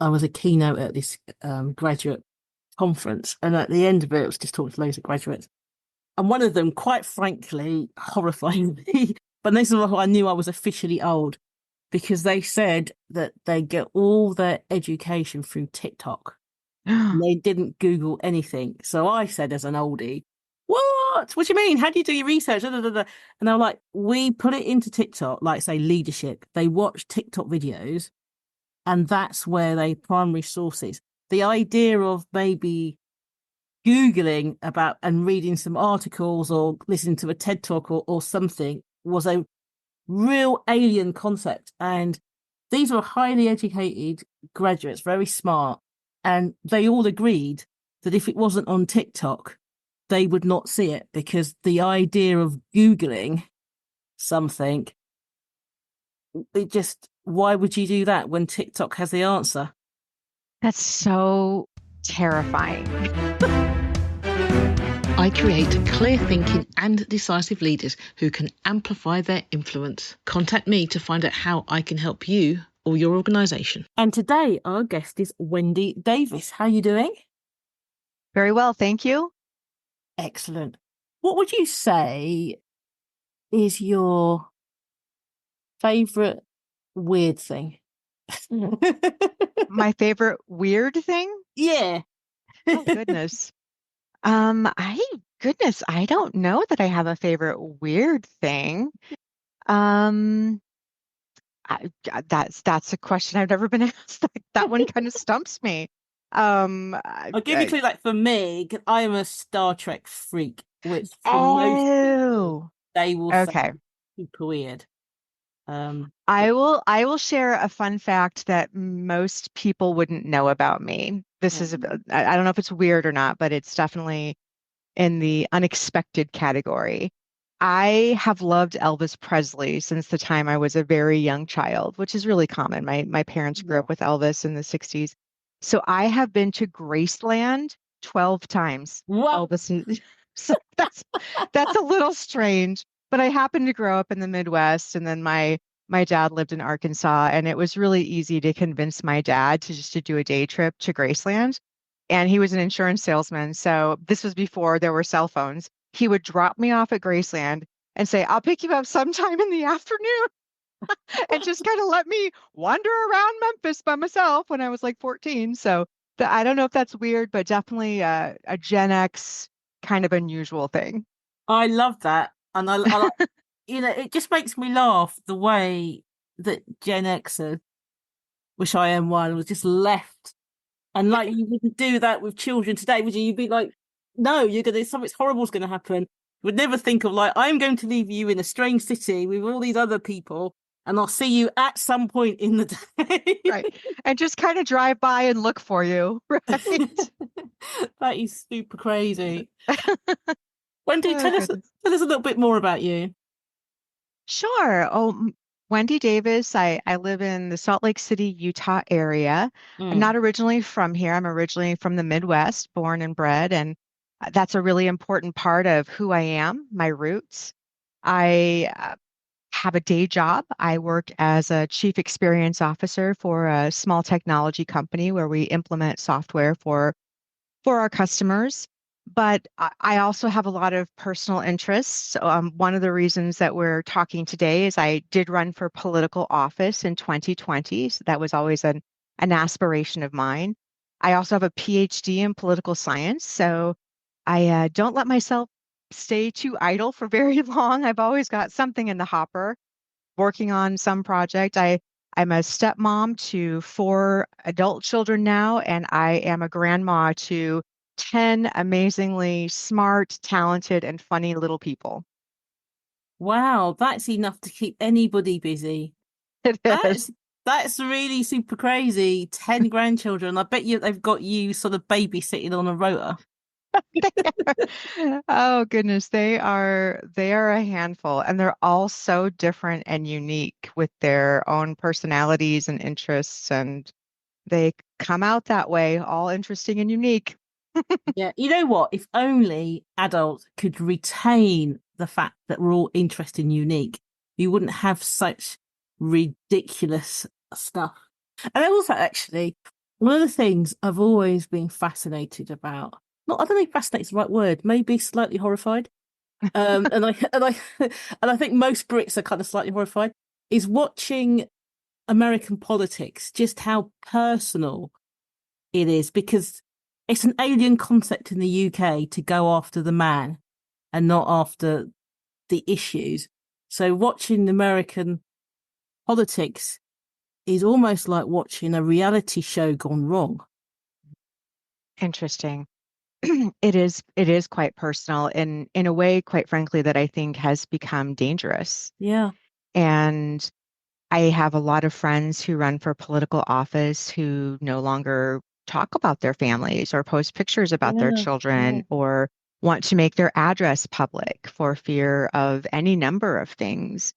I was a keynote at this graduate conference, and at the end of it was just talking to loads of graduates. And one of them, quite frankly, horrifying me, but this is why I knew I was officially old, because they said that they get all their education through TikTok. And they didn't Google anything. So I said, as an oldie, what? What do you mean? How do you do your research? Da, da, da, da. And they're like, we put it into TikTok, like say leadership. They watch TikTok videos, and that's where they primary sources. The idea of maybe Googling about and reading some articles or listening to a TED talk or something was a real alien concept. And these were highly educated graduates, very smart. And they all agreed that if it wasn't on TikTok, they would not see it, because the idea of Googling something, it just, why would you do that when TikTok has the answer? That's so terrifying. I create clear thinking and decisive leaders who can amplify their influence. Contact me to find out how I can help you or your organisation. And today our guest is Wendy Davis. How are you doing? Very well, thank you. Excellent. What would you say is your favourite weird thing? My favorite weird thing? Yeah. Oh, goodness. I don't know that I have a favorite weird thing. That's a question I've never been asked. That one kind of stumps me. I'll give you a clue. Like for me, 'cause I am a Star Trek freak, which for most people, they will say super weird. I will share a fun fact that most people wouldn't know about me. This is, I don't know if it's weird or not, but it's definitely in the unexpected category. I have loved Elvis Presley since the time I was a very young child, which is really common. My parents grew up with Elvis in the 60s. So I have been to Graceland 12 times. What? Elvis. So that's a little strange, but I happened to grow up in the Midwest, and then my dad lived in Arkansas, and it was really easy to convince my dad to do a day trip to Graceland. And he was an insurance salesman, so this was before there were cell phones. He would drop me off at Graceland and say, "I'll pick you up sometime in the afternoon," and just kind of let me wander around Memphis by myself when I was like 14. So I don't know if that's weird, but definitely a Gen X kind of unusual thing. I love that. And I like, it just makes me laugh the way that Gen Xer, which I am one, was just left. And like, you wouldn't do that with children today, would you? You'd be like, no, something horrible's going to happen. You would never think of like, I'm going to leave you in a strange city with all these other people, and I'll see you at some point in the day. Right. And just kind of drive by and look for you. Right. That is super crazy. Wendy, Oh, tell us a little bit more about you. Sure. Wendy Davis. I live in the Salt Lake City, Utah area. I'm not originally from here. I'm originally from the Midwest, born and bred, and that's a really important part of who I am, my roots. I have a day job. I work as a chief experience officer for a small technology company where we implement software for our customers. But I also have a lot of personal interests. One of the reasons that we're talking today is I did run for political office in 2020. So that was always an aspiration of mine. I also have a PhD in political science. So I don't let myself stay too idle for very long. I've always got something in the hopper, working on some project. I'm a stepmom to 4 adult children now, and I am a grandma to 10 amazingly smart, talented, and funny little people. Wow, that's enough to keep anybody busy. It is. That's really super crazy. 10 grandchildren. I bet they've got you sort of babysitting on a rota. Oh goodness, they are a handful, and they're all so different and unique with their own personalities and interests, and they come out that way, all interesting and unique. Yeah, you know what? If only adults could retain the fact that we're all interested and unique, you wouldn't have such ridiculous stuff. And also, actually, one of the things I've always been fascinated about, not, I don't think fascinated is the right word, maybe slightly horrified. And I and I think most Brits are kind of slightly horrified, is watching American politics, just how personal it is, because it's an alien concept in the UK to go after the man and not after the issues. So watching American politics is almost like watching a reality show gone wrong. Interesting. It is quite personal in a way, quite frankly, that I think has become dangerous. Yeah. And I have a lot of friends who run for political office who no longer talk about their families or post pictures about their Yeah. children or want to make their address public for fear of any number of things.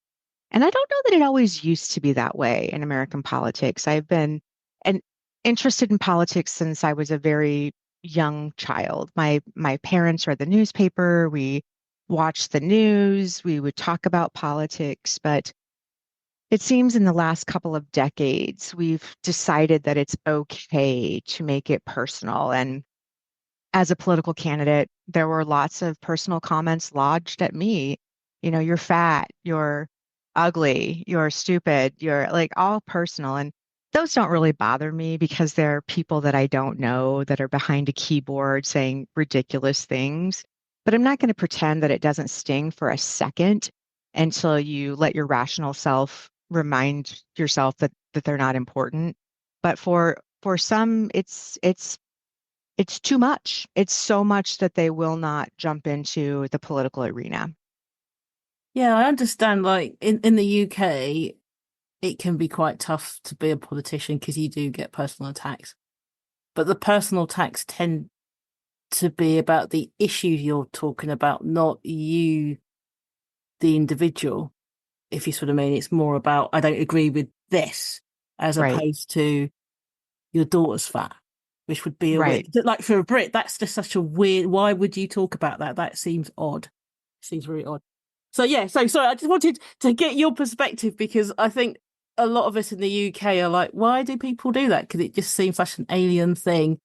And I don't know that it always used to be that way in American politics. I've been and interested in politics since I was a very young child. My parents read the newspaper, we watched the news, we would talk about politics, but it seems in the last couple of decades we've decided that it's okay to make it personal. And as a political candidate, there were lots of personal comments lodged at me. You know, you're fat, you're ugly, you're stupid, you're like all personal. And those don't really bother me because they're people that I don't know that are behind a keyboard saying ridiculous things. But I'm not going to pretend that it doesn't sting for a second until you let your rational self remind yourself that they're not important. But for some, it's too much. It's so much that they will not jump into the political arena. Yeah, I understand. Like in the UK, it can be quite tough to be a politician because you do get personal attacks. But the personal attacks tend to be about the issues you're talking about, not you, the individual. If you sort of mean, it's more about, I don't agree with this, as Right, opposed to your daughter's fat, which would be a weird, right. like for a Brit, that's just such a weird, why would you talk about that? That seems odd. Seems really odd. So yeah, so sorry, I just wanted to get your perspective because I think a lot of us in the UK are like, why do people do that? Because it just seems such an alien thing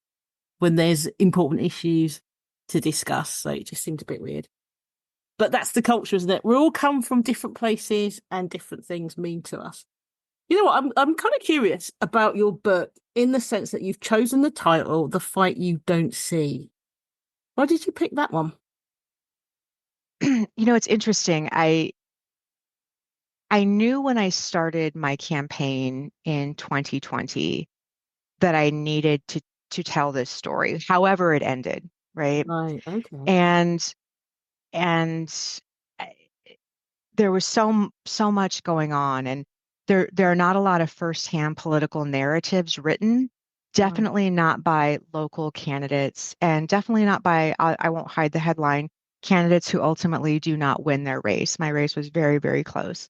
when there's important issues to discuss. So it just seemed a bit weird. But that's the culture, isn't it? We all come from different places and different things mean to us. You know what? I'm kind of curious about your book in the sense that you've chosen the title, The Fight You Don't See. Why did you pick that one? You know, it's interesting. I knew when I started my campaign in 2020 that I needed to tell this story, however it ended, right? Right, okay. And and I- there was so much going on, and there are not a lot of firsthand political narratives written. Right. Definitely not by local candidates, and definitely not by I won't hide the headline candidates who ultimately do not win their race. My race was very, very close.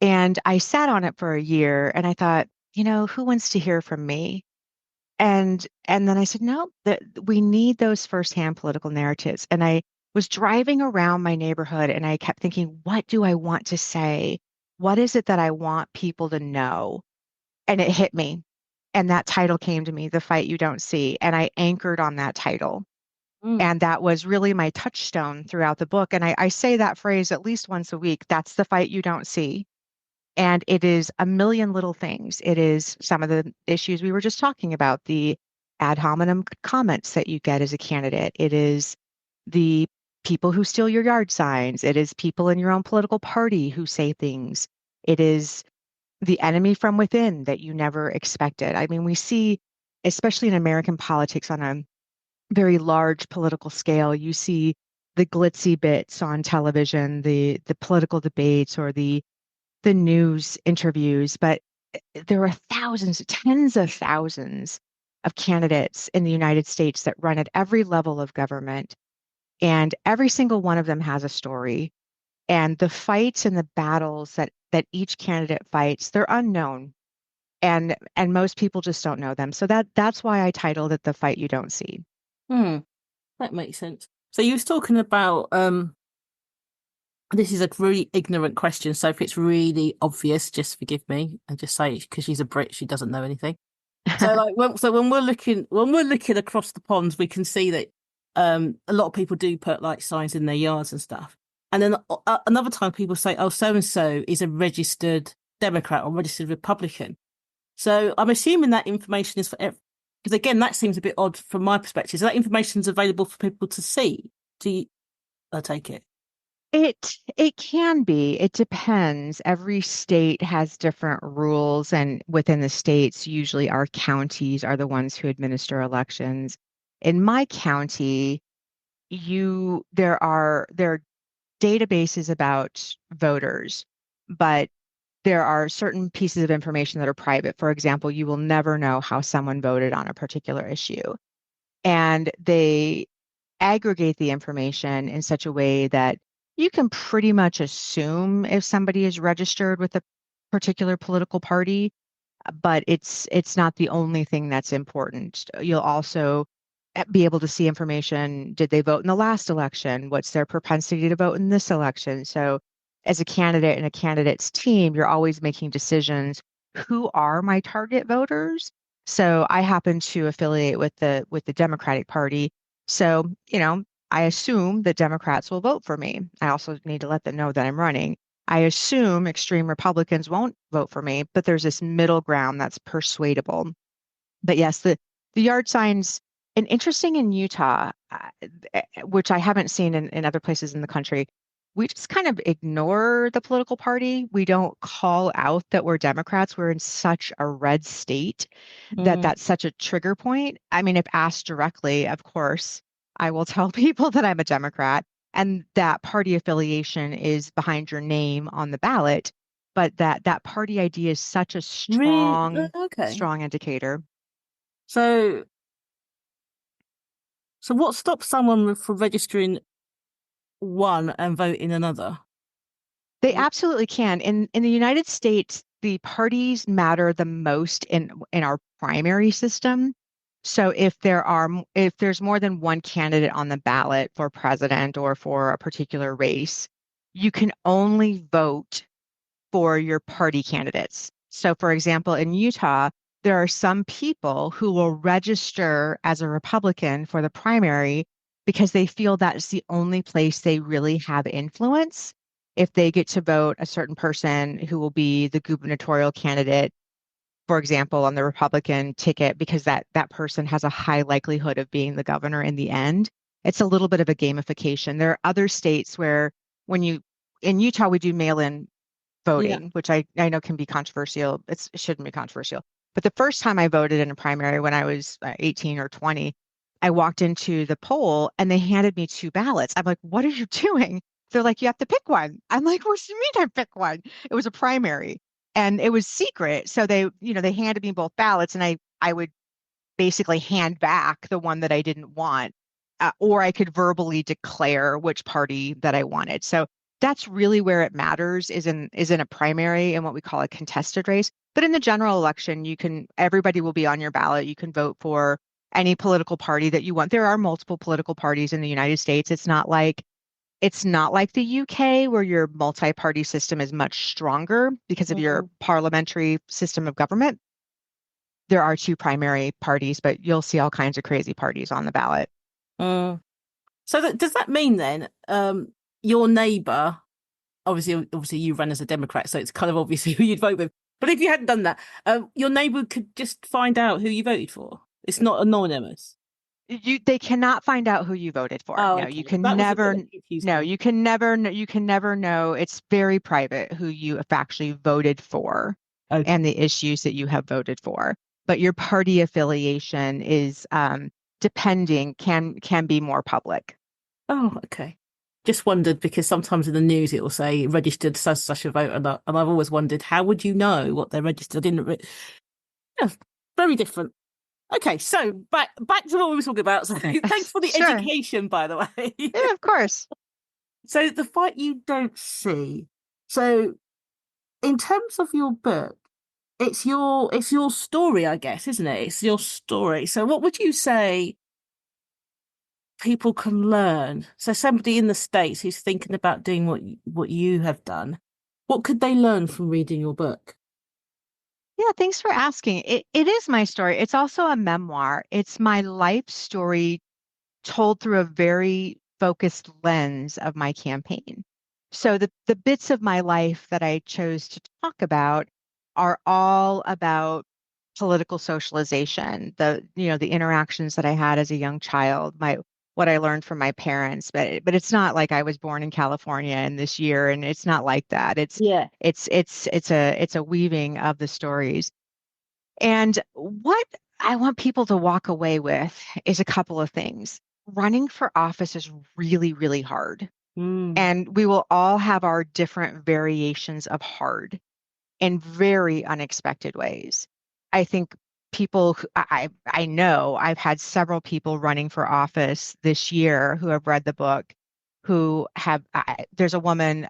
And I sat on it for a year and I thought, you know, who wants to hear from me? And then I said, no, that we need those firsthand political narratives. And I was driving around my neighborhood and I kept thinking, what do I want to say? What is it that I want people to know? And it hit me. And that title came to me, The Fight You Don't See. And I anchored on that title. Mm. And that was really my touchstone throughout the book. And I say that phrase at least once a week. That's the fight you don't see. And it is a million little things. It is some of the issues we were just talking about, the ad hominem comments that you get as a candidate. It is the people who steal your yard signs. It is people in your own political party who say things. It is the enemy from within that you never expected. I mean, we see, especially in American politics on a very large political scale, you see the glitzy bits on television, the political debates or the news interviews, but there are thousands, tens of thousands of candidates in the United States that run at every level of government, and every single one of them has a story. And the fights and the battles that each candidate fights, they're unknown, and most people just don't know them. So that's why I titled it The Fight You Don't See. Hmm, that makes sense. So you was talking about this is a really ignorant question, so if it's really obvious, just forgive me and just say because she's a Brit, she doesn't know anything. So like when we're looking across the pond, we can see that a lot of people do put like signs in their yards and stuff. And then another time people say, oh, so and so is a registered Democrat or registered Republican. So I'm assuming that information is for because again, that seems a bit odd from my perspective. So that information is available for people to see. Do you, I take it? It can be. It depends. Every state has different rules, and within the states, usually our counties are the ones who administer elections. In my county, there are databases about voters, but there are certain pieces of information that are private. For example, you will never know how someone voted on a particular issue. And they aggregate the information in such a way that you can pretty much assume if somebody is registered with a particular political party, but it's not the only thing that's important. You'll also be able to see information. Did they vote in the last election? What's their propensity to vote in this election? So as a candidate and a candidate's team, you're always making decisions. Who are my target voters? So I happen to affiliate with the Democratic Party. So, I assume that Democrats will vote for me. I also need to let them know that I'm running. I assume extreme Republicans won't vote for me, but there's this middle ground that's persuadable. But yes, the yard signs, and interesting in Utah, which I haven't seen in other places in the country, we just kind of ignore the political party. We don't call out that we're Democrats. We're in such a red state that Mm. that's such a trigger point. I mean, if asked directly, of course, I will tell people that I'm a Democrat and that party affiliation is behind your name on the ballot, but that party ID is such a Really? Okay. strong indicator. So what stops someone from registering one and voting another? They absolutely can. In the United States, the parties matter the most in our primary system. So if there's more than one candidate on the ballot for president or for a particular race, you can only vote for your party candidates. So for example, in Utah, there are some people who will register as a Republican for the primary because they feel that's the only place they really have influence. If they get to vote a certain person who will be the gubernatorial candidate, for example, on the Republican ticket, because that person has a high likelihood of being the governor in the end, it's a little bit of a gamification. There are other states where when you in Utah, we do mail-in Yeah. voting, which I know can be controversial. It shouldn't be controversial. But the first time I voted in a primary when I was 18 or 20, I walked into the poll and they handed me two ballots. I'm like, what are you doing? They're like, you have to pick one. I'm like, what do you mean I pick one? It was a primary and it was secret. So they handed me both ballots and I would basically hand back the one that I didn't want, or I could verbally declare which party that I wanted. So that's really where it matters is in a primary and what we call a contested race. But in the general election, everybody will be on your ballot. You can vote for any political party that you want. There are multiple political parties in the United States. It's not like the UK where your multi-party system is much stronger because of your Mm. parliamentary system of government. There are two primary parties, but you'll see all kinds of crazy parties on the ballot. Mm. So does that mean then your neighbour, obviously you ran as a Democrat, so it's kind of obviously who you'd vote with. But if you hadn't done that, your neighbour could just find out who you voted for. It's not anonymous. They cannot find out who you voted for. Oh, No, okay. you can That was the bit never, that confused no, me. you can never know. It's very private who you have actually voted for Okay. and the issues that you have voted for. But your party affiliation is depending can be more public. Oh, okay. Just wondered because sometimes in the news it will say registered such a voter, and I've always wondered how would you know what they're registered? I didn't. Yeah, very different. Okay, so back to what we were talking about. So thanks for the Sure. education, by the way. Yeah, of course. So the fight you don't see. So in terms of your book, it's your story, I guess, isn't it? It's your story. So what would you say people can learn? So somebody in the States who's thinking about doing what you have done, what could they learn from reading your book? Yeah, thanks for asking. It is my story. It's also a memoir. It's my life story told through a very focused lens of my campaign. So the bits of my life that I chose to talk about are all about political socialization, the interactions that I had as a young child, my what I learned from my parents, but it's not like I was born in California in this year, and it's not like that. Yeah. It's a weaving of the stories. And what I want people to walk away with is a couple of things. Running for office is really, really hard. Mm. And we will all have our different variations of hard in very unexpected ways. I think I know I've had several people running for office this year who have read the book, who have, there's a woman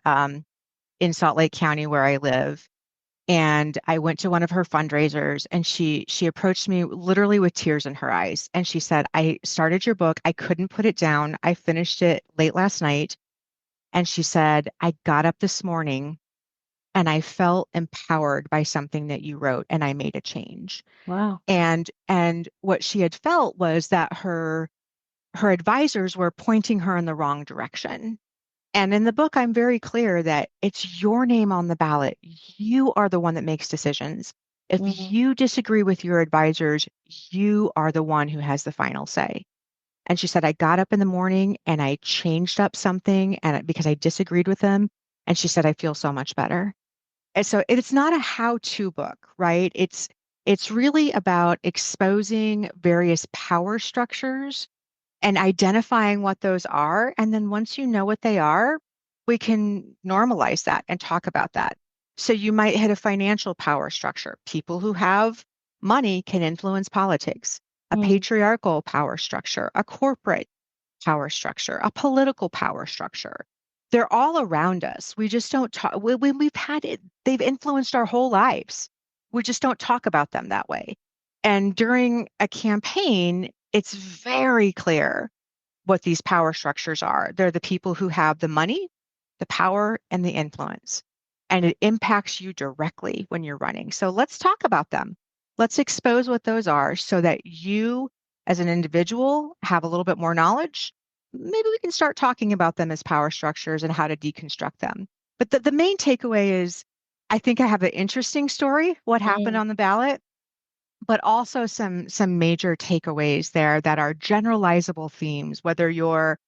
in Salt Lake County where I live, and I went to one of her fundraisers, and she approached me literally with tears in her eyes. And she said, I started your book. I couldn't put it down. I finished it late last night. And she said, I got up this morning and I felt empowered by something that you wrote, and I made a change. Wow. And what she had felt was that her advisors were pointing her in the wrong direction. And in the book, I'm very clear that it's your name on the ballot. You are the one that makes decisions. If Mhm. you disagree with your advisors, you are the one who has the final say. And she said, I got up in the morning and I changed up something because I disagreed with them. And she said, I feel so much better. And so it's not a how-to book, right? It's really about exposing various power structures and identifying what those are. And then once you know what they are, we can normalize that and talk about that. So you might hit a financial power structure. People who have money can influence politics, a Mm. patriarchal power structure, a corporate power structure, a political power structure. They're all around us. We just don't talk. We've had it, they've influenced our whole lives. We just don't talk about them that way. And during a campaign, it's very clear what these power structures are. They're the people who have the money, the power, and the influence. And it impacts you directly when you're running. So let's talk about them. Let's expose what those are so that you, as an individual, have a little bit more knowledge. Maybe we can start talking about them as power structures and how to deconstruct them. But the main takeaway is I think I have an interesting story, what happened Mm. on the ballot, but also some major takeaways there that are generalizable themes, whether you're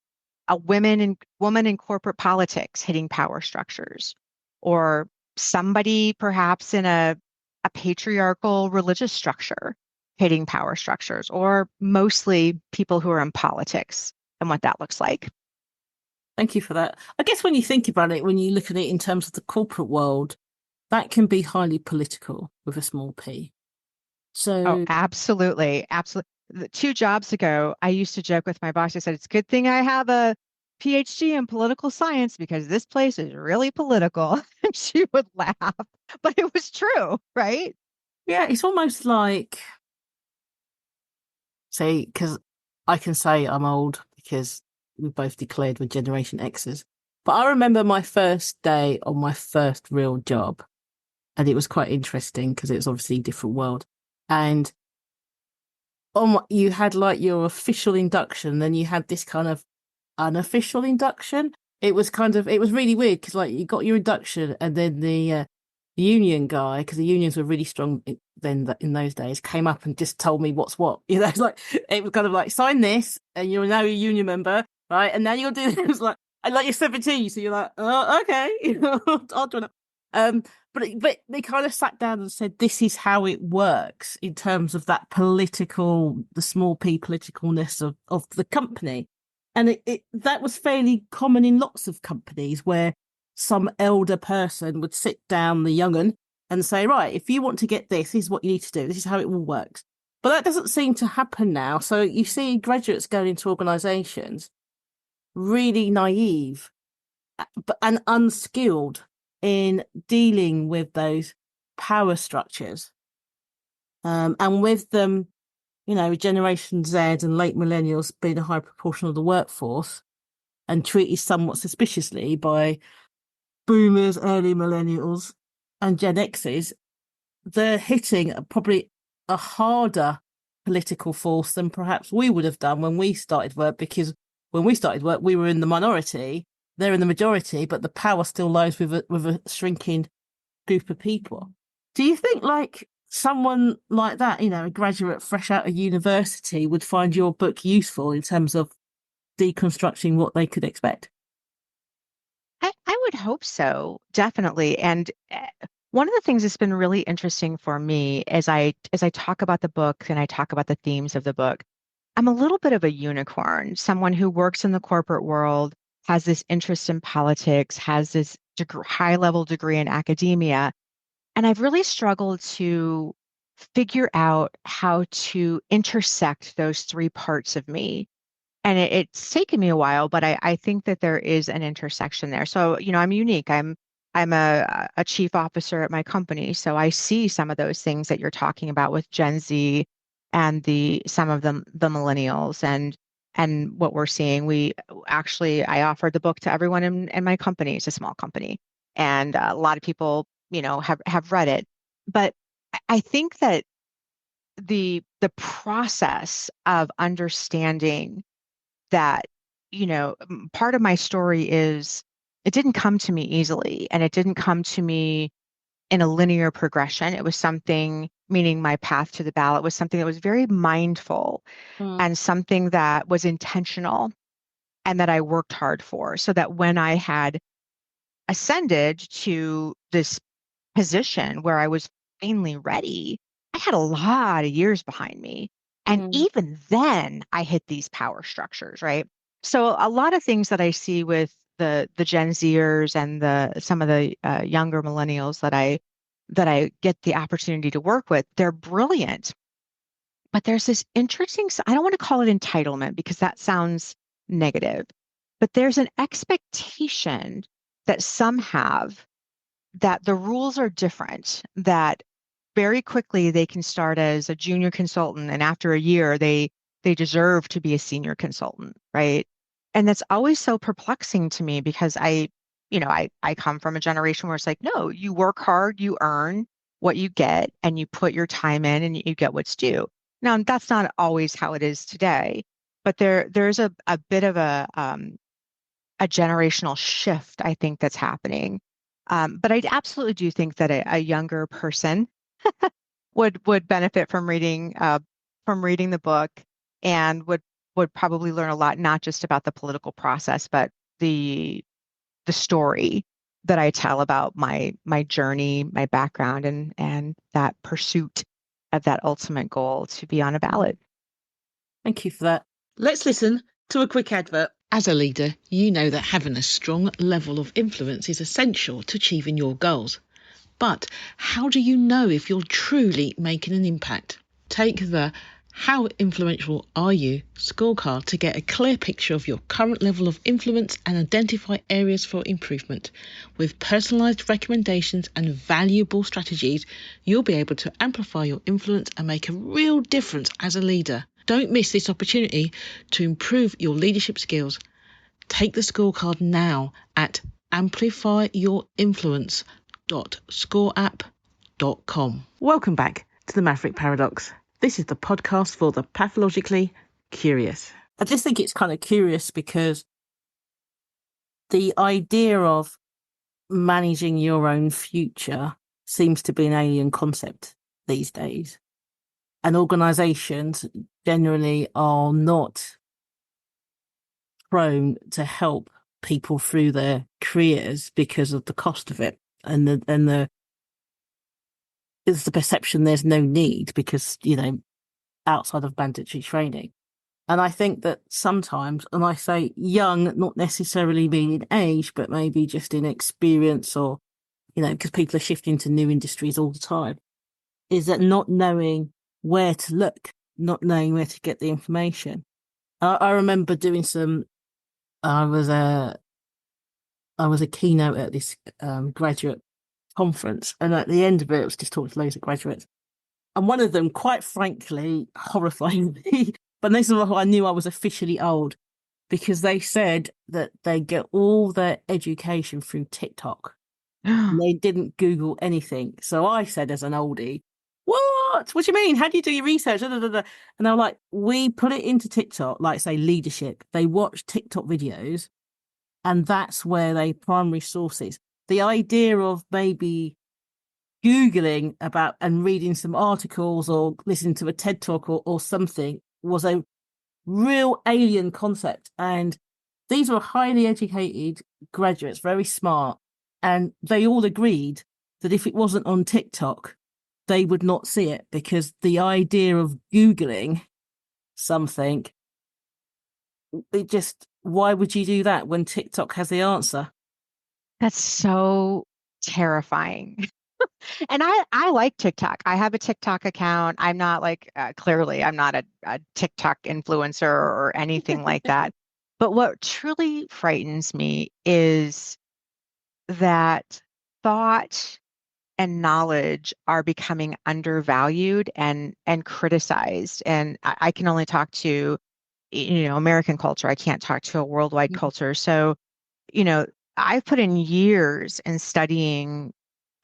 a woman in corporate politics hitting power structures, or somebody perhaps in a patriarchal religious structure hitting power structures, or mostly people who are in politics and what that looks like. Thank you for that. I guess when you think about it, when you look at it in terms of the corporate world, that can be highly political with a small p. Oh, So, absolutely. Absolutely. 2 jobs ago, I used to joke with my boss. I said, it's a good thing I have a PhD in political science because this place is really political. And she would laugh, but it was true, right? yeah, it's almost like, say, because I can say I'm old because we both declared we're Generation X's. But I remember my first day on my first real job, and it was quite interesting because it was obviously a different world. And you had like your official induction, then you had this kind of unofficial induction. It was really weird because like you got your induction, and then the union guy, because the unions were really strong in those days, came up and just told me what's what. You know, it's like it was kind of like sign this, and you're now a union member, right? And now you'll do this. It was like, and like you're 17, so you're like, oh, okay, you know, I'll join up. But they kind of sat down and said, this is how it works in terms of the small p politicalness of the company. And that was fairly common in lots of companies where some elder person would sit down the young un and say, right, if you want to get this is what you need to do. This is how it all works. But that doesn't seem to happen now. So you see graduates going into organizations really naive and unskilled in dealing with those power structures. And with them, Generation Z and late millennials being a high proportion of the workforce and treated somewhat suspiciously by boomers, early millennials, and Gen X's, they're hitting probably a harder political force than perhaps we would have done when we started work, because when we started work, we were in the minority, they're in the majority, but the power still lies with a shrinking group of people. Do you think like someone like that, a graduate fresh out of university, would find your book useful in terms of deconstructing what they could expect? I would hope so, definitely. And one of the things that's been really interesting for me as I talk about the book and I talk about the themes of the book, I'm a little bit of a unicorn, someone who works in the corporate world, has this interest in politics, has this high level degree in academia. And I've really struggled to figure out how to intersect those three parts of me. And it's taken me a while, but I think that there is an intersection there. So, I'm unique. I'm a chief officer at my company. So I see some of those things that you're talking about with Gen Z and some of the millennials and what we're seeing. I offered the book to everyone in my company. It's a small company. And a lot of people, have read it. But I think that the process of understanding that, part of my story is it didn't come to me easily and it didn't come to me in a linear progression. It was something, meaning my path to the ballot was something that was very mindful and something that was intentional and that I worked hard for, so that when I had ascended to this position where I was finally ready, I had a lot of years behind me. And even then, I hit these power structures, right? So a lot of things that I see with the Gen Zers and some of the younger millennials that I get the opportunity to work with, they're brilliant. But there's this interesting, I don't want to call it entitlement because that sounds negative, but there's an expectation that some have that the rules are different, that very quickly they can start as a junior consultant and after a year they deserve to be a senior consultant, right? And that's always so perplexing to me because I come from a generation where it's like, no, you work hard, you earn what you get, and you put your time in and you get what's due. Now, that's not always how it is today, but there's a bit of a generational shift, I think, that's happening. But I absolutely do think that a younger person would benefit from reading the book and would probably learn a lot, not just about the political process, but the story that I tell about my journey, my background, and that pursuit of that ultimate goal to be on a ballot. Thank you for that. Let's listen to a quick advert. As a leader, you know that having a strong level of influence is essential to achieving your goals. But how do you know if you're truly making an impact? Take the How Influential Are You scorecard to get a clear picture of your current level of influence and identify areas for improvement. With personalised recommendations and valuable strategies, you'll be able to amplify your influence and make a real difference as a leader. Don't miss this opportunity to improve your leadership skills. Take the scorecard now at amplifyyourinfluence.scoreapp.com. Welcome back to the Maverick Paradox. This is the podcast for the pathologically curious. I just think it's kind of curious because the idea of managing your own future seems to be an alien concept these days. And organisations generally are not prone to help people through their careers because of the cost of it. And it's the perception there's no need because, outside of mandatory training. And I think that sometimes, and I say young, not necessarily being in age, but maybe just in experience or, because people are shifting to new industries all the time, is that not knowing where to look, not knowing where to get the information. I remember doing I was a keynote at this graduate conference, and at the end of it, it was just talking to loads of graduates. And one of them, quite frankly, horrifying me, but this is why I knew I was officially old, because they said that they get all their education through TikTok. and they didn't Google anything. So I said, as an oldie, what do you mean? How do you do your research? Da, da, da, da. And they were like, we put it into TikTok, like say leadership. They watch TikTok videos, and that's where they primary sources. The idea of maybe Googling about and reading some articles or listening to a TED talk or something was a real alien concept. And these were highly educated graduates, very smart, and they all agreed that if it wasn't on TikTok, they would not see it, because the idea of Googling something, it just, why would you do that when TikTok has the answer? That's so terrifying. And I like TikTok. I have a TikTok account. I'm not like, clearly, I'm not a TikTok influencer or anything like that. But what truly frightens me is that thought and knowledge are becoming undervalued and criticized. And I can only talk to, American culture. I can't talk to a worldwide culture. So, you know, I've put in years in studying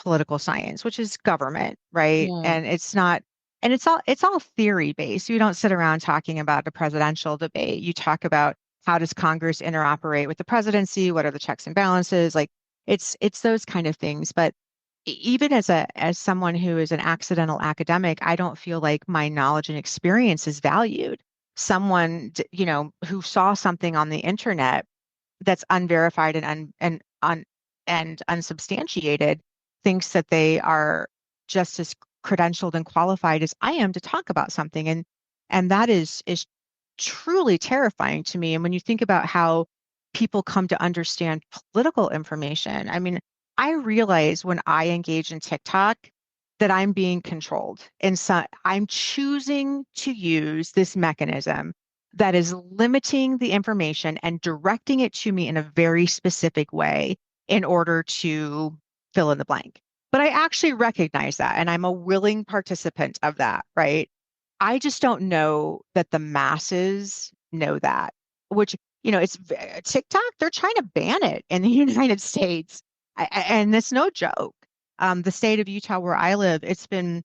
political science, which is government, right? Yeah. And it's all theory based. You don't sit around talking about a presidential debate. You talk about how does Congress interoperate with the presidency? What are the checks and balances? Like it's those kind of things. But even as someone who is an accidental academic, I don't feel like my knowledge and experience is valued. Someone, who saw something on the internet that's unverified and unsubstantiated thinks that they are just as credentialed and qualified as I am to talk about something, and that is truly terrifying to me. And when you think about how people come to understand political information, I mean, I realize when I engage in TikTok that I'm being controlled, and so I'm choosing to use this mechanism that is limiting the information and directing it to me in a very specific way in order to fill in the blank. But I actually recognize that, and I'm a willing participant of that, right? I just don't know that the masses know that, which, TikTok, they're trying to ban it in the United States. And it's no joke. The state of Utah where I live, it's been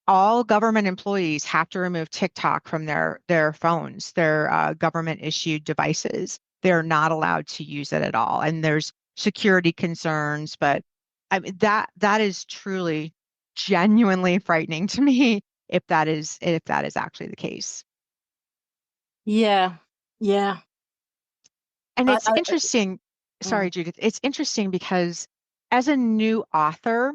all government employees have to remove TikTok from their phones, their government issued devices. They're not allowed to use it at all. And there's security concerns, but I mean that is truly genuinely frightening to me if that is actually the case. Yeah. Yeah. And I, it's I, interesting, sorry, mm, Judith, it's interesting because as a new author,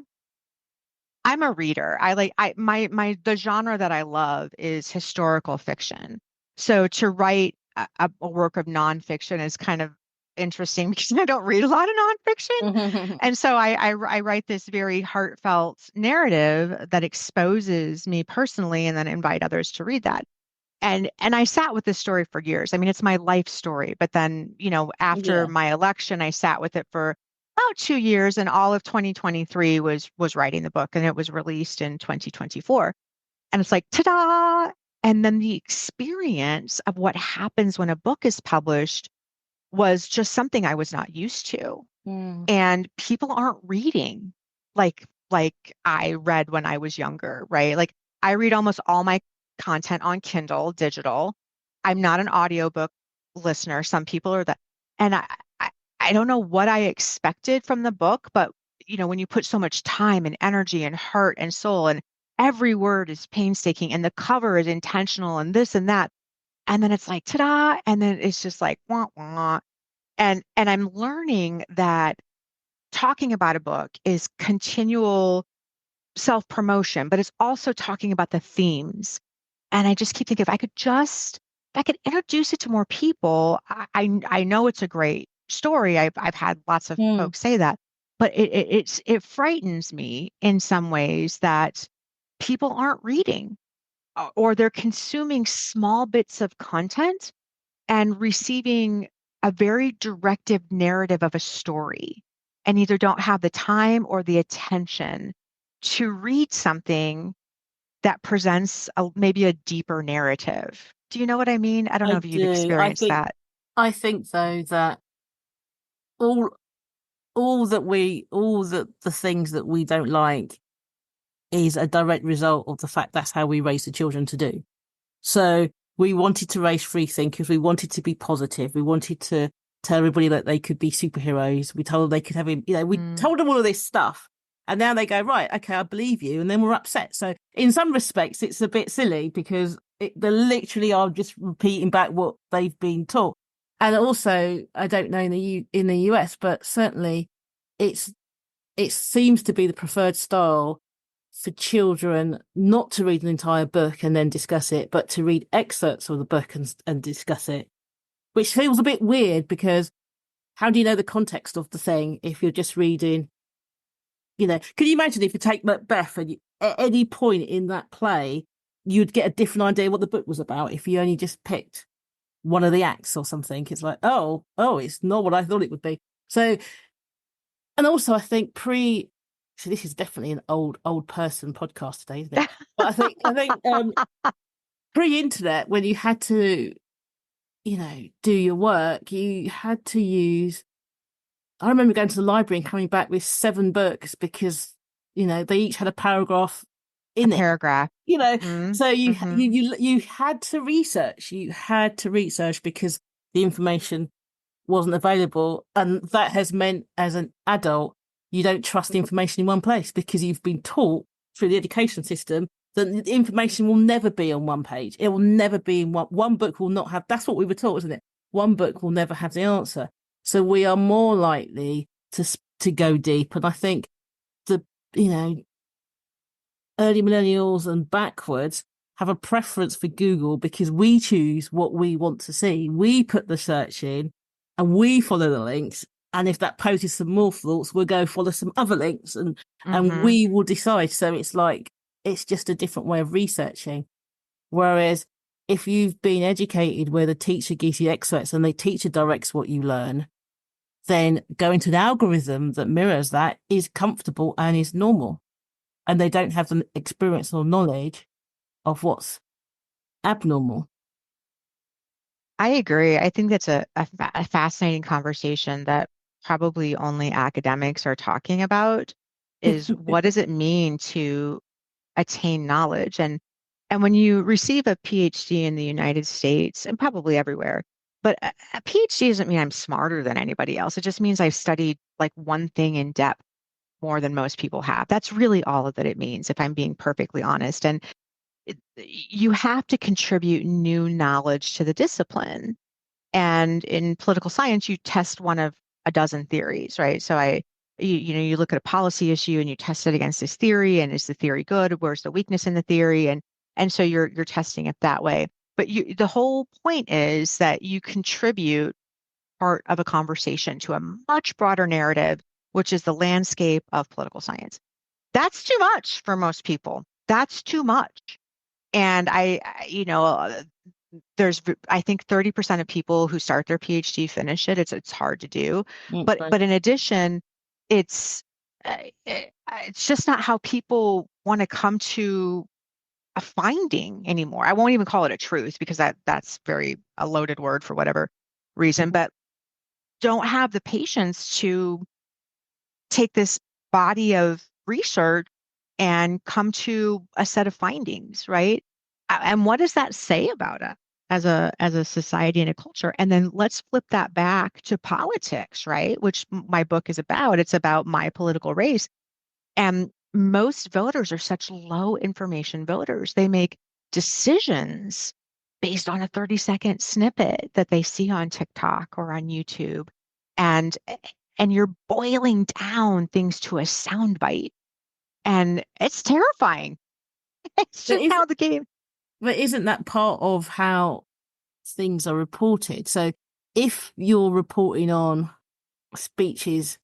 I'm a reader. I like the genre that I love is historical fiction. So to write a work of nonfiction is kind of interesting because I don't read a lot of nonfiction. And so I write this very heartfelt narrative that exposes me personally and then invite others to read that. And I sat with this story for years. I mean, it's my life story. But then, after yeah. my election, I sat with it for about 2 years, and all of 2023 was writing the book, and it was released in 2024. And it's like, ta-da! And then the experience of what happens when a book is published was just something I was not used to. Mm. And people aren't reading like I read when I was younger, right? Like I read almost all my content on Kindle digital. I'm not an audiobook listener. Some people are that. And I I don't know what I expected from the book, but when you put so much time and energy and heart and soul and every word is painstaking and the cover is intentional and this and that, and then it's like ta-da, and then it's just like wah wah. And I'm learning that talking about a book is continual self-promotion, but it's also talking about the themes. And I just keep thinking if I could introduce it to more people, I know it's a great story. I've had lots of Mm. folks say that, but it frightens me in some ways that people aren't reading, or they're consuming small bits of content and receiving a very directive narrative of a story, and either don't have the time or the attention to read something that presents maybe a deeper narrative. Do you know what I mean? I don't know I if you've do. experienced that. I think though that all all the things that we don't like is a direct result of the fact that's how we raise the children to do. So we wanted to raise free thinkers. We wanted to be positive. We wanted to tell everybody that they could be superheroes. We told them they could have, we told them all of this stuff. And now they go, right, okay, I believe you. And then we're upset. So in some respects, it's a bit silly because they literally are just repeating back what they've been taught. And also, I don't know in the US, but certainly it seems to be the preferred style for children not to read an entire book and then discuss it, but to read excerpts of the book and discuss it, which feels a bit weird because how do you know the context of the thing if you're just reading? Can you imagine if you take Macbeth and at any point in that play, you'd get a different idea what the book was about if you only just picked one of the acts or something. It's like, oh, it's not what I thought it would be. So, and also I think so this is definitely an old person podcast today, isn't it? But I think pre-internet, when you had to, do your work, you had to use. I remember going to the library and coming back with 7 books because they each had a paragraph in it. Paragraph. So you had to research. You had to research because the information wasn't available, and that has meant as an adult you don't trust the information in one place because you've been taught through the education system that the information will never be on one page. It will never be in one book will not have. That's what we were taught, isn't it? One book will never have the answer. So we are more likely to go deep. And I think the early millennials and backwards have a preference for Google because we choose what we want to see. We put the search in and we follow the links. And if that poses some more thoughts, we'll go follow some other links and we will decide. So it's like, it's just a different way of researching. Whereas if you've been educated where the teacher gives you excerpts and the teacher directs what you learn, then going to an algorithm that mirrors that is comfortable and is normal. And they don't have the experience or knowledge of what's abnormal. I agree. I think that's a fascinating conversation that probably only academics are talking about is what does it mean to attain knowledge? And when you receive a PhD in the United States and probably everywhere, but a PhD doesn't mean I'm smarter than anybody else. It just means I've studied like one thing in depth more than most people have. That's really all that it means, if I'm being perfectly honest. And you have to contribute new knowledge to the discipline. And in political science, you test one of a dozen theories, right? So you look at a policy issue and you test it against this theory, and is the theory good? Where's the weakness in the theory? And so you're testing it that way. But the whole point is that you contribute part of a conversation to a much broader narrative, which is the landscape of political science. That's too much for most people. That's too much. And there's, I think 30% of people who start their PhD finish it. It's hard to do. But in addition, it's just not how people want to come to a finding anymore. I won't even call it a truth because that's a loaded word for whatever reason, but don't have the patience to take this body of research and come to a set of findings, right? And what does that say about us as a society and a culture? And then let's flip that back to politics, right? Which my book is about. It's about my political race. And most voters are such low information voters. They make decisions based on a 30-second snippet that they see on TikTok or on YouTube. And you're boiling down things to a soundbite. And it's terrifying. It's just how the game. But isn't that part of how things are reported? So if you're reporting on speeches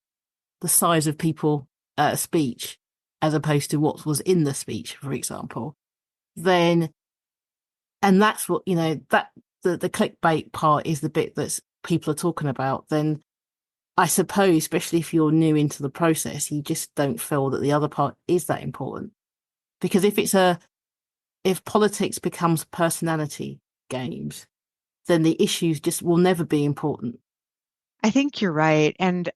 the size of people at a speech, as opposed to what was in the speech, for example, then, and that's what, that the clickbait part is the bit that people are talking about, then I suppose, especially if you're new into the process, you just don't feel that the other part is that important. Because if politics becomes personality games, then the issues just will never be important. I think you're right. And,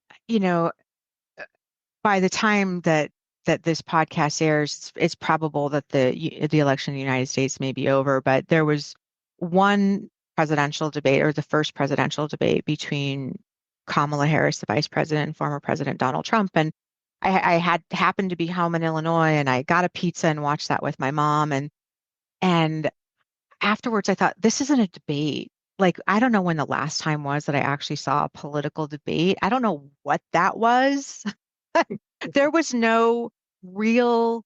by the time that this podcast airs, it's probable that the election in the United States may be over. But there was one presidential debate, or the first presidential debate, between Kamala Harris, the vice president, and former President Donald Trump. And I had happened to be home in Illinois, and I got a pizza and watched that with my mom. And afterwards, I thought, this isn't a debate. Like, I don't know when the last time was that I actually saw a political debate. I don't know what that was. There was no real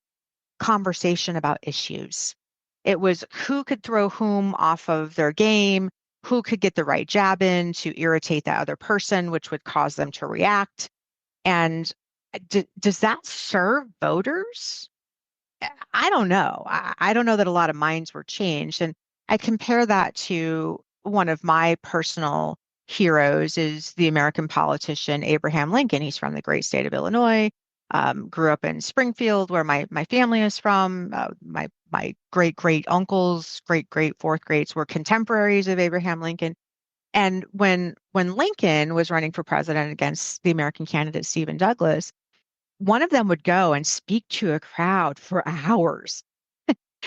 conversation about issues. It was who could throw whom off of their game, who could get the right jab in to irritate that other person, which would cause them to react. And does that serve voters? I don't know. I don't know that a lot of minds were changed. And I compare that to one of my personal heroes is the American politician Abraham Lincoln. He's from the great state of Illinois, grew up in Springfield, where my family is from. My great uncles, great fourth greats were contemporaries of Abraham Lincoln. And when Lincoln was running for president against the American candidate Stephen Douglas, one of them would go and speak to a crowd for hours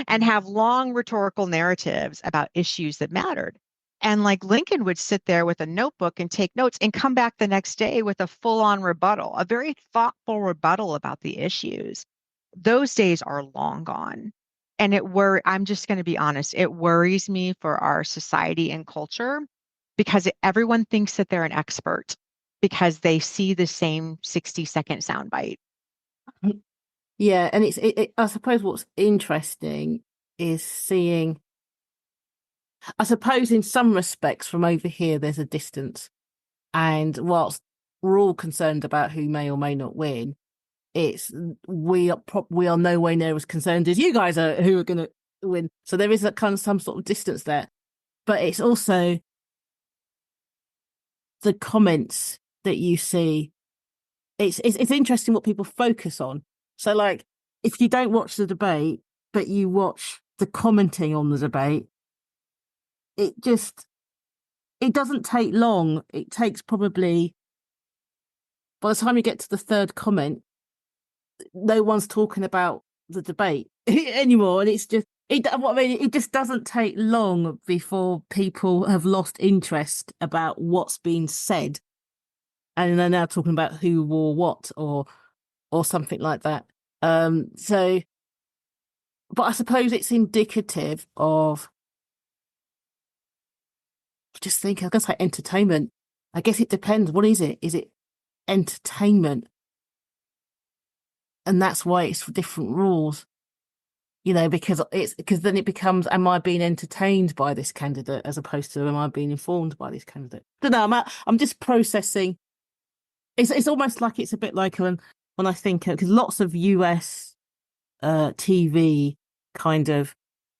and have long rhetorical narratives about issues that mattered. And like Lincoln would sit there with a notebook and take notes and come back the next day with a full-on rebuttal, a very thoughtful rebuttal about the issues. Those days are long gone. And I'm just going to be honest, it worries me for our society and culture because everyone thinks that they're an expert because they see the same 60-second soundbite. Yeah, and I suppose what's interesting is seeing, I suppose in some respects from over here, there's a distance. And whilst we're all concerned about who may or may not win, we are nowhere near as concerned as you guys are who are going to win. So there is a kind of some sort of distance there. But it's also the comments that you see. It's interesting what people focus on. So like if you don't watch the debate, but you watch the commenting on the debate, it doesn't take long. It takes probably, by the time you get to the third comment, no one's talking about the debate anymore. And it's just, it just doesn't take long before people have lost interest about what's been said. And they're now talking about who wore what or something like that. So, but I suppose it's indicative of, just thinking, I guess like entertainment. I guess it depends. What is it? Is it entertainment? And that's why it's for different rules, because then it becomes, am I being entertained by this candidate as opposed to am I being informed by this candidate? I don't know. I'm just processing. It's almost like it's a bit like when I think, because lots of US TV kind of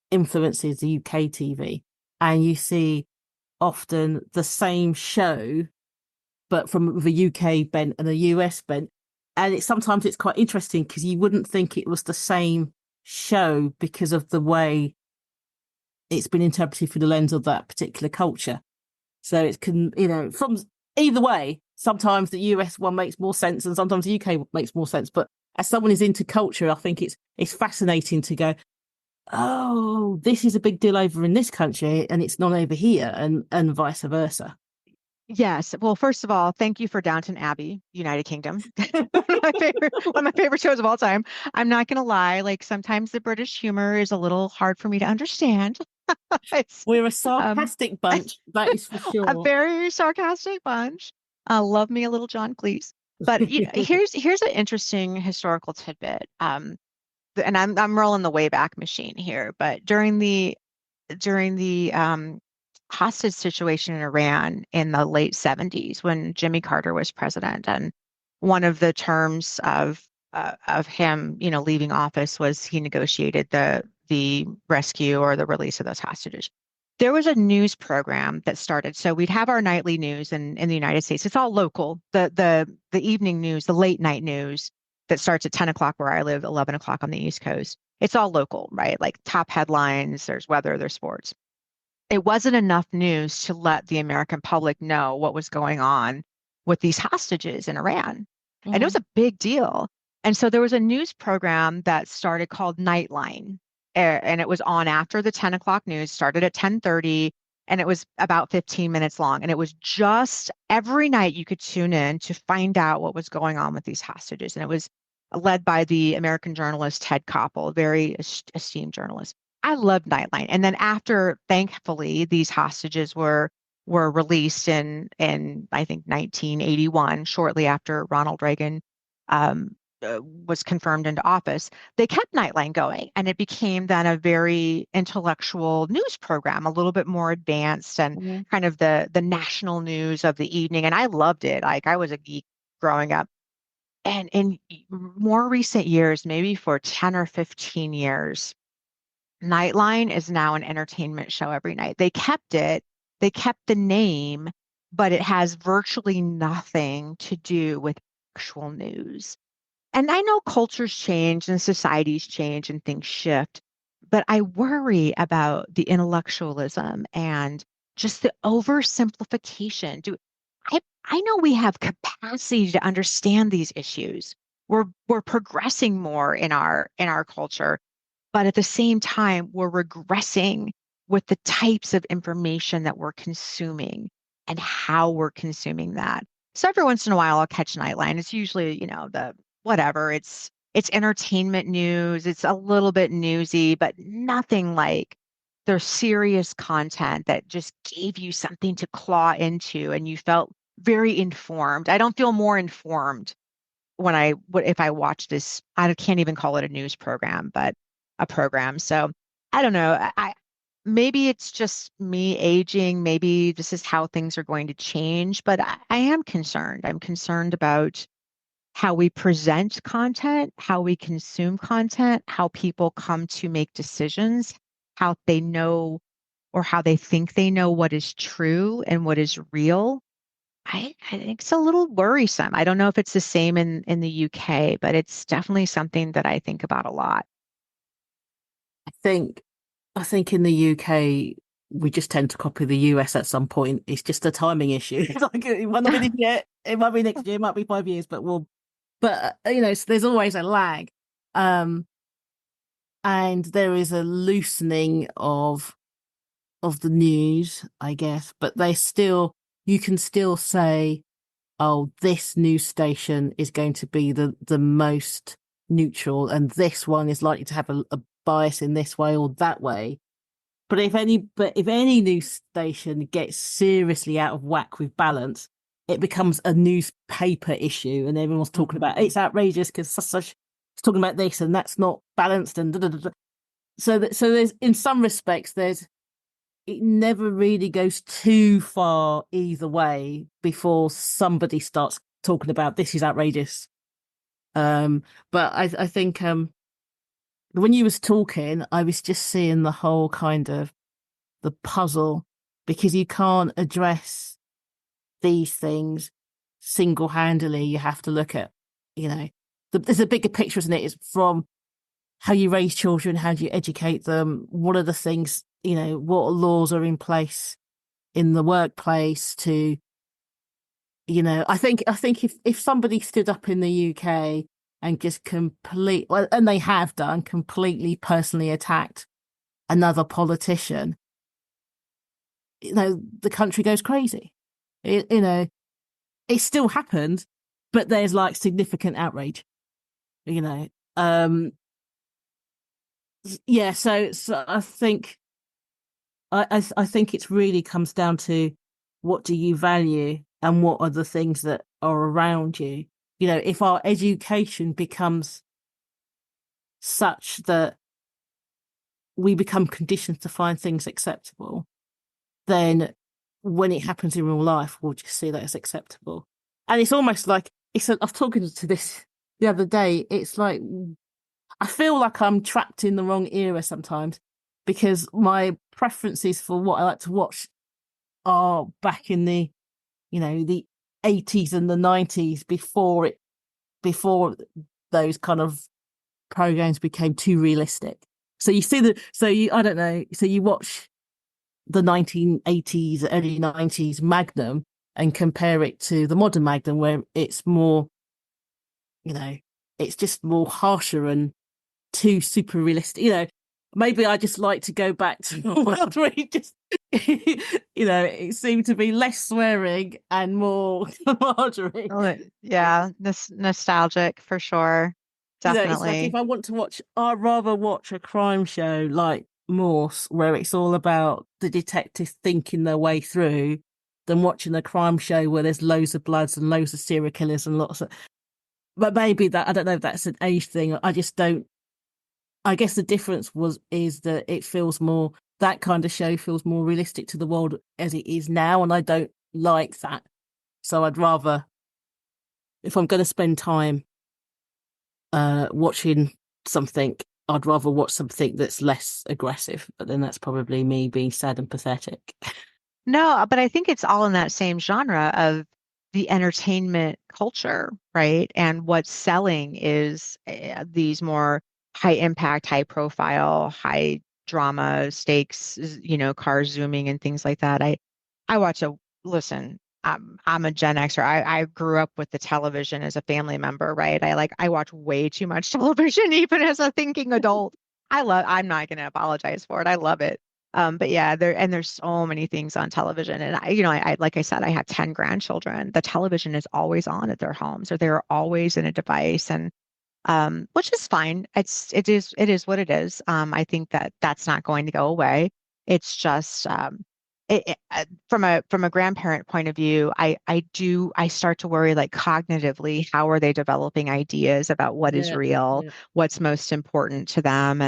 influences the UK TV, and you see often the same show, but from the UK bent and a US bent. And sometimes it's quite interesting because you wouldn't think it was the same show because of the way it's been interpreted through the lens of that particular culture. So it can, from either way, sometimes the US one makes more sense and sometimes the UK makes more sense. But as someone who's into culture, I think it's fascinating to go, oh, this is a big deal over in this country and it's not over here, and vice versa. Yes. Well, first of all, thank you for Downton Abbey, United Kingdom. one of my favorite shows of all time. I'm not going to lie. Like sometimes the British humor is a little hard for me to understand. We're a sarcastic bunch, that is for sure. A very sarcastic bunch. Love me a little John Cleese. But here's an interesting historical tidbit. And I'm rolling the Wayback Machine here. But during the hostage situation in Iran in the late 70s when Jimmy Carter was president, and one of the terms of him, leaving office was he negotiated the rescue or the release of those hostages. There was a news program that started. So we'd have our nightly news in the United States. It's all local. The evening news, the late night news that starts at 10 o'clock where I live, 11 o'clock on the East Coast. It's all local, right? Like top headlines, there's weather, there's sports. It wasn't enough news to let the American public know what was going on with these hostages in Iran. And it was a big deal. And so there was a news program that started called Nightline, and it was on after the 10 o'clock news, started at 10:30, and it was about 15 minutes long. And it was just every night you could tune in to find out what was going on with these hostages. And it was led by the American journalist Ted Koppel, a very esteemed journalist. I loved Nightline. And then after, thankfully, these hostages were released in I think 1981, shortly after Ronald Reagan was confirmed into office. They kept Nightline going, and it became then a very intellectual news program, a little bit more advanced and kind of the national news of the evening. And I loved it. Like I was a geek growing up. And in more recent years, maybe for 10 or 15 years, Nightline is now an entertainment show every night. They kept it, they kept the name, but it has virtually nothing to do with actual news. And I know cultures change and societies change and things shift, but I worry about the intellectualism and just the oversimplification. I know we have capacity to understand these issues. We're progressing more in our culture, but at the same time, we're regressing with the types of information that we're consuming and how we're consuming that. So every once in a while, I'll catch Nightline. It's usually, the whatever. It's entertainment news. It's a little bit newsy, but nothing like there's serious content that just gave you something to claw into and you felt very informed. I don't feel more informed if I watch this. I can't even call it a news program, but a program. So I don't know. Maybe it's just me aging. Maybe this is how things are going to change, but I am concerned. I'm concerned about how we present content, how we consume content, how people come to make decisions, how they know or how they think they know what is true and what is real. I think it's a little worrisome. I don't know if it's the same in the UK, but it's definitely something that I think about a lot. I think in the UK we just tend to copy the US at some point. It's just a timing issue. Like it might not be this year, it might be next year, it might be 5 years, so there's always a lag. And there is a loosening of the news, I guess, but you can still say, oh, this news station is going to be the most neutral, and this one is likely to have a bias in this way or that way. But if any news station gets seriously out of whack with balance, it becomes a newspaper issue, and everyone's talking about it's outrageous because such is talking about this and that's not balanced and da, da, da, da. So there's in some respects it never really goes too far either way before somebody starts talking about this is outrageous. But I think when you was talking, I was just seeing the whole kind of the puzzle, because you can't address these things single-handedly. You have to look at, there's a bigger picture, isn't it? It's from how you raise children, how do you educate them, what are the things, what laws are in place in the workplace to, I think if somebody stood up in the UK and just and they have done, completely personally attacked another politician, the country goes crazy. It still happened, but there's like significant outrage, yeah. So I think I think it really comes down to what do you value and what are the things that are around you. If our education becomes such that we become conditioned to find things acceptable, then when it happens in real life, we'll just see that as acceptable. And it's almost like I was talking to this the other day. It's like I feel like I'm trapped in the wrong era sometimes, because my preferences for what I like to watch are back in the 80s and the 90s, before those kind of programs became too realistic. So I don't know. So you watch the 1980s, early 90s Magnum and compare it to the modern Magnum, where it's more it's just more harsher and too super realistic. Maybe I just like to go back to a world where it seemed to be less swearing and more camaraderie. Yeah, nostalgic for sure. It's like Definitely. if I want to watch, I'd rather watch a crime show like Morse, where it's all about the detectives thinking their way through, than watching a crime show where there's loads of bloods and loads of serial killers and lots of. But maybe that, I don't know if that's an age thing. I just don't. I guess the difference is that it feels more, that kind of show feels more realistic to the world as it is now, and I don't like that. So I'd rather, if I'm going to spend time watching something, I'd rather watch something that's less aggressive. But then that's probably me being sad and pathetic. No, but I think it's all in that same genre of the entertainment culture, right? And what's selling is these more high impact, high profile, high drama stakes, cars zooming and things like that. I watch listen, I'm a Gen Xer. I grew up with the television as a family member, right? I watch way too much television, even as a thinking adult. I'm not going to apologize for it. I love it. But yeah, there's so many things on television. And like I said, I have 10 grandchildren. The television is always on at their homes, or they're always in a device, and which is fine. It is what it is. I think that's not going to go away. It's just from a grandparent point of view, I start to worry, like, cognitively, how are they developing ideas about what is Yeah, real, yeah. what's most important to them,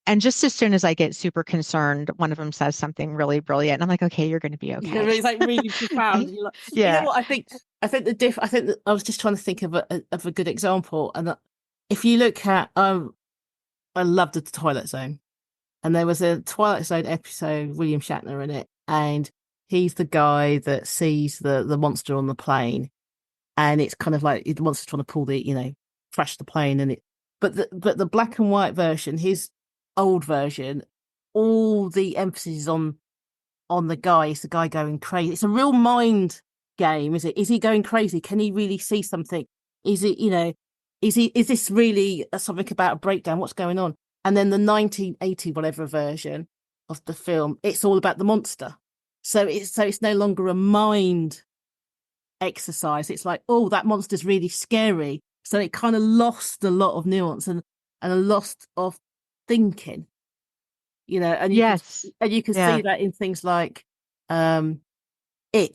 and just as soon as I get super concerned, one of them says something really brilliant. I'm like, okay, you're going to be okay. It's like really profound. You're like, Yeah. what I think? I think that I was just trying to think of a good example, and that if you look at, I loved the Twilight Zone, and there was a Twilight Zone episode, William Shatner in it, and he's the guy that sees the monster on the plane, and it's kind of like the monster's trying to pull crash the plane, but the black and white version, his old version, all the emphasis is on the guy. It's the guy going crazy. It's a real mind game, is it? Is he going crazy? Can he really see something? Is it, is this really something about a breakdown? What's going on? And then the 1980 whatever version of the film, it's all about the monster. So it's no longer a mind exercise. It's like, oh, that monster's really scary. So it kind of lost a lot of nuance and a lot of thinking. And Yes. you can Yeah. see that in things like I'm a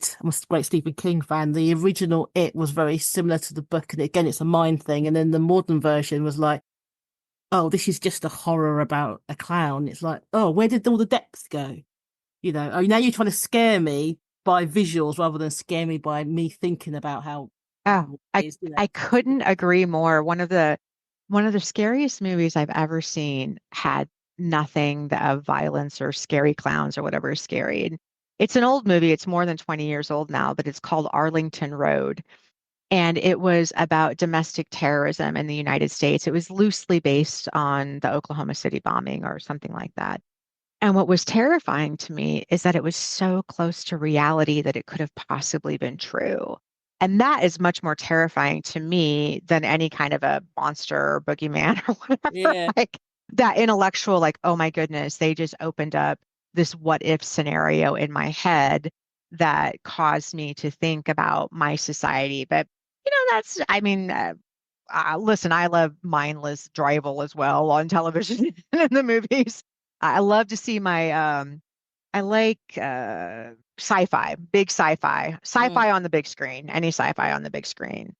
great Stephen King fan. The original It was very similar to the book, and again, it's a mind thing. And then the modern version was like, oh, this is just a horror about a clown. It's like, oh, where did all the depth go? Oh, now you're trying to scare me by visuals rather than scare me by me thinking about how Oh, it I is. I couldn't agree more. One of the scariest movies I've ever seen had nothing of violence or scary clowns or whatever is scary. And it's an old movie. It's more than 20 years old now, but it's called Arlington Road. And it was about domestic terrorism in the United States. It was loosely based on the Oklahoma City bombing or something like that. And what was terrifying to me is that it was so close to reality that it could have possibly been true. And that is much more terrifying to me than any kind of a monster or boogeyman or whatever. Yeah. Like that intellectual, like, oh my goodness, they just opened up this what if scenario in my head that caused me to think about my society. But, I mean, listen, I love mindless drivel as well on television and in the movies. I love to see I like sci-fi, big sci-fi, Mm. sci-fi on the big screen, any sci-fi on the big screen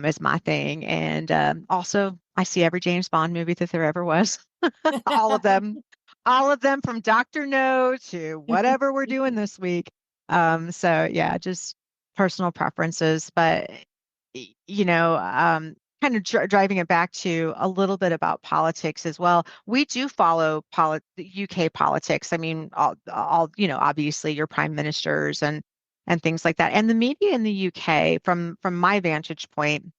is my thing. And also, I see every James Bond movie that there ever was, all of them, all of them from Dr. No to whatever we're doing this week. So yeah, just personal preferences, but kind of driving it back to a little bit about politics as well. We do follow UK politics. I mean, obviously your prime ministers and things like that. And the media in the UK, from my vantage point,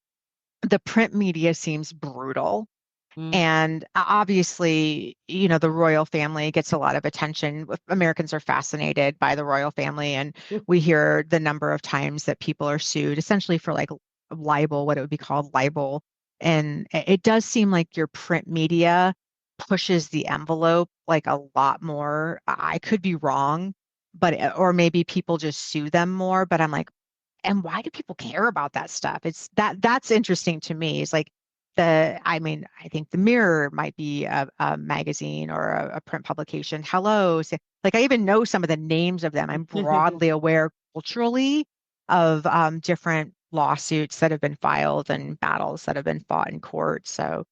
the print media seems brutal. Mm. And obviously, the royal family gets a lot of attention. Americans are fascinated by the royal family, and we hear the number of times that people are sued essentially for like libel, what it would be called libel, And it does seem like your print media pushes the envelope like a lot more. I could be wrong, but or maybe people just sue them more, but I'm like, and why do people care about that stuff? It's that's interesting to me. It's like I mean, I think the Mirror might be a magazine or a print publication. Hello. So, like I even know some of the names of them. I'm broadly aware culturally of different lawsuits that have been filed and battles that have been fought in court. So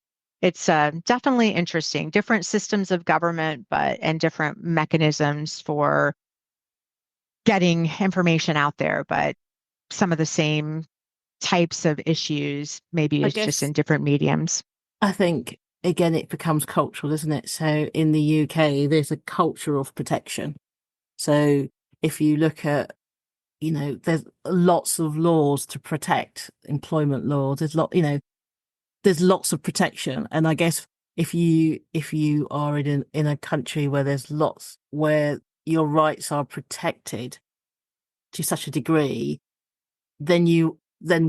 it's definitely interesting. Different systems of government, but and different mechanisms for getting information out there, but some of the same types of issues. Maybe I it's just guess in different mediums. I think again it becomes cultural, isn't it? So in the UK, there's a culture of protection. So if you look at, there's lots of laws to protect employment laws. There's lots of protection, and I guess if you are in a country where there's lots where your rights are protected to such a degree, then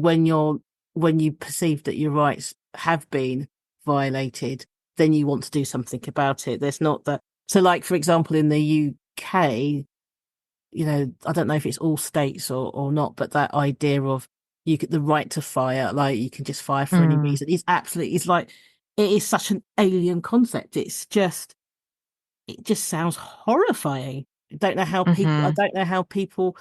when you perceive that your rights have been violated, then you want to do something about it. There's not that. So, like for example, in the UK, I don't know if it's all states or not, but that idea of the right to fire, like you can just fire for any Mm, reason, it's like it is such an alien concept. It just sounds horrifying. I hmm. don't know how people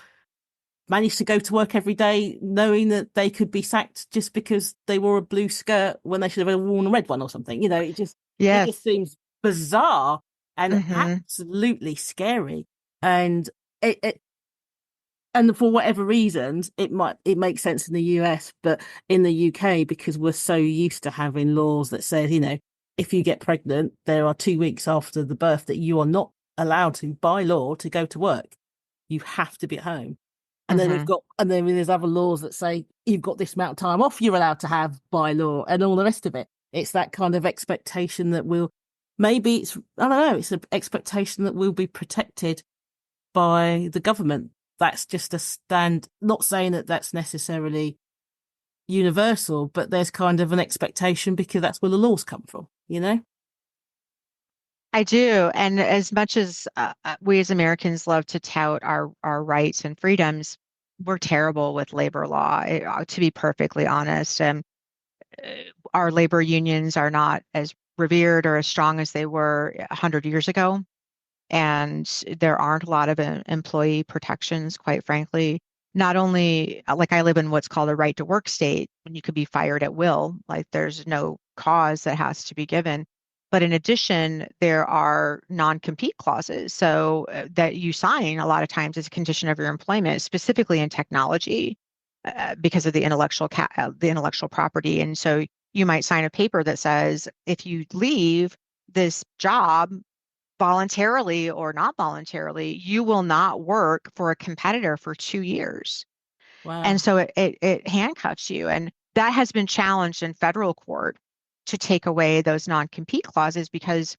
manage to go to work every day knowing that they could be sacked just because they wore a blue skirt when they should have worn a red one or something. It Yes. just seems bizarre and Hmm. absolutely scary. And it and for whatever reasons, it makes sense in the US, but in the UK, because we're so used to having laws that says, if you get pregnant, there are 2 weeks after the birth that you are not allowed to, by law, to go to work. You have to be at home. Hmm. And then there's other laws that say you've got this amount of time off you're allowed to have by law and all the rest of it. It's that kind of expectation that I don't know, it's an expectation that we'll be protected by the government. That's just a stand, not saying that that's necessarily universal, but there's kind of an expectation because that's where the laws come from, you know? I do. And as much as we as Americans love to tout our rights and freedoms, we're terrible with labor law, to be perfectly honest. Uh, our labor unions are not as revered or as strong as they were 100 years ago. And there aren't a lot of employee protections, quite frankly. Not only, like I live in what's called a right to work state, when you could be fired at will, like there's no cause that has to be given. But in addition, there are non-compete clauses, so that you sign a lot of times as a condition of your employment, specifically in technology, because of the intellectual property. And so you might sign a paper that says if you leave this job voluntarily or not voluntarily, you will not work for a competitor for 2 years. And Wow. so it handcuffs you. And that has been challenged in federal court to take away those non-compete clauses because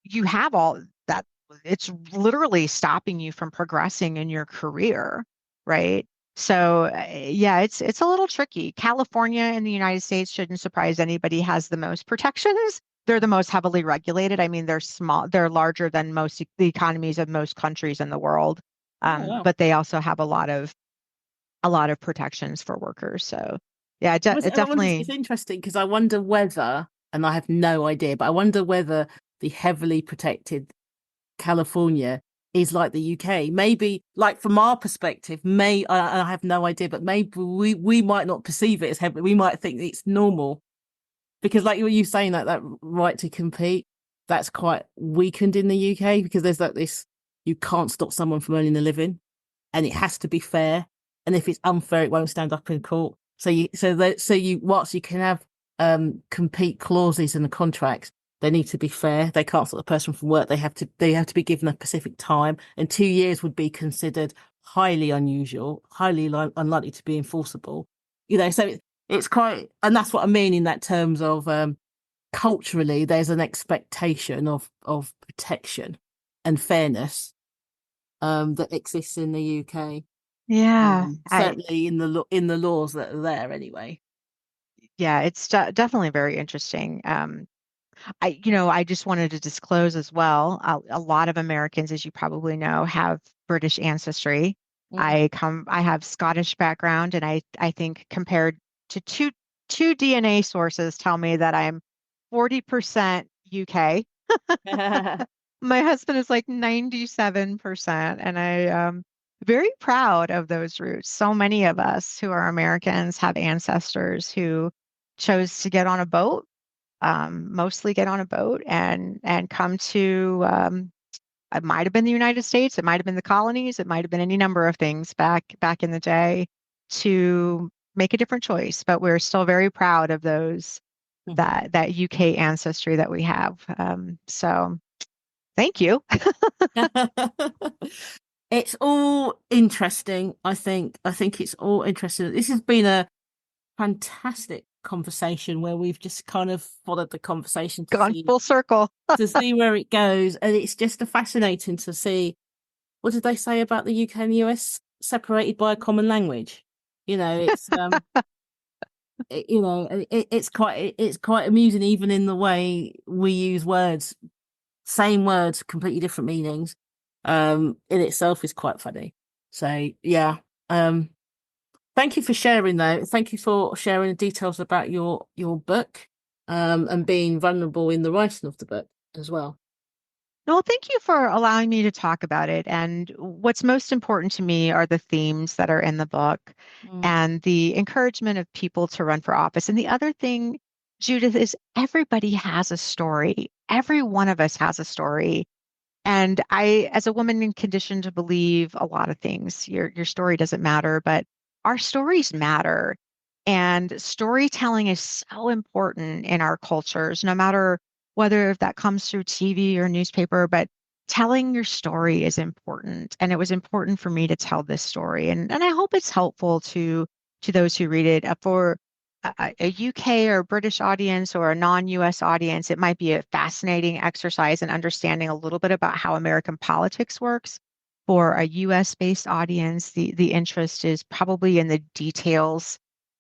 you have all that. It's literally stopping you from progressing in your career, right? So yeah, it's a little tricky. California in the United States shouldn't surprise anybody has the most protections. They're the most heavily regulated. I mean, they're larger than most the economies of most countries in the world. Oh, wow. But they also have a lot of protections for workers. So yeah, it And I wonder, definitely. it's interesting because I wonder whether, and I have no idea, but I wonder whether the heavily protected California is like the UK. Maybe, like from our perspective, I have no idea, but maybe we might not perceive it as heavy. We might think it's normal because, like you saying, that right to compete, that's quite weakened in the UK because there's like this: you can't stop someone from earning a living, and it has to be fair. And if it's unfair, it won't stand up in court. Whilst you can have compete clauses in the contracts, they need to be fair. They can't stop the person from work. They have to be given a specific time, and 2 years would be considered highly unusual, highly unlikely to be enforceable. So it's quite, and that's what I mean in that terms of culturally, there's an expectation of protection and fairness that exists in the UK. Yeah, Certainly in the laws that are there anyway. Yeah, it's definitely very interesting. I just wanted to disclose as well, a lot of Americans, as you probably know, have British ancestry. Mm. I have Scottish background, and I think compared to two DNA sources tell me that I'm 40% UK. My husband is like 97%, and I very proud of those roots. So many of us who are Americans have ancestors who chose to get on a boat, mostly get on a boat and come to it might have been the United States, it might have been the colonies, it might have been any number of things back in the day to make a different choice. But we're still very proud of those that UK ancestry that we have. So thank you. It's all interesting, I think. I think it's all interesting. This has been a fantastic conversation where we've just kind of followed the conversation Gone full circle. to see where it goes. And it's just fascinating to see, what did they say about the UK and the US? Separated by a common language. It's it's quite amusing, even in the way we use words, same words, completely different meanings. In itself is quite funny. So yeah. Thank you for sharing, though. Thank you for sharing the details about your book, and being vulnerable in the writing of the book as well. Well, thank you for allowing me to talk about it. And what's most important to me are the themes that are in the book and the encouragement of people to run for office. And the other thing, Judith, is everybody has a story. Every one of us has a story. And I, as a woman, am conditioned to believe a lot of things. Your story doesn't matter, but our stories matter. And storytelling is so important in our cultures, no matter whether that comes through TV or newspaper, but telling your story is important. And it was important for me to tell this story. And I hope it's helpful to those who read it. For a UK or British audience or a non-US audience, it might be a fascinating exercise in understanding a little bit about how American politics works. For a US based audience, the interest is probably in the details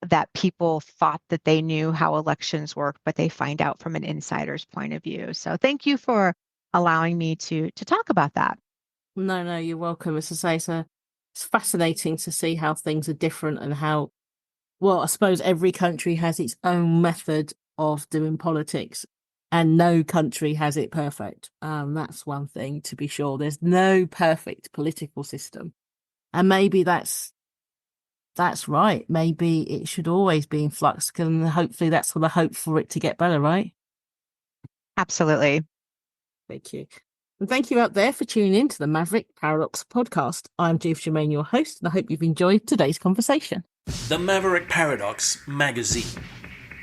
that people thought that they knew how elections work, but they find out from an insider's point of view. So thank you for allowing me to talk about that. No, you're welcome. As I say, it's fascinating to see how things are different and how, well, I suppose every country has its own method of doing politics, and no country has it perfect. That's one thing to be sure. There's no perfect political system. And maybe that's right. Maybe it should always be in flux, and hopefully that's what I hope for it to get better, right? Absolutely. Thank you. And thank you out there for tuning in to the Maverick Paradox podcast. I'm Judith Germain, your host, and I hope you've enjoyed today's conversation. The Maverick Paradox Magazine.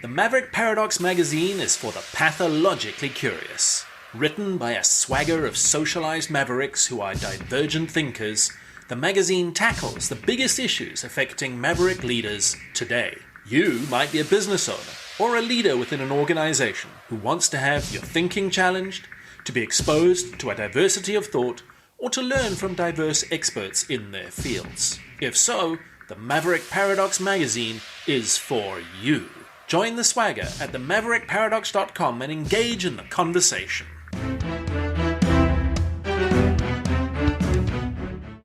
The Maverick Paradox Magazine is for the pathologically curious. Written by a swagger of socialized mavericks who are divergent thinkers, the magazine tackles the biggest issues affecting maverick leaders today. You might be a business owner or a leader within an organization who wants to have your thinking challenged, to be exposed to a diversity of thought, or to learn from diverse experts in their fields. If so, the Maverick Paradox Magazine is for you. Join the swagger at themaverickparadox.com and engage in the conversation.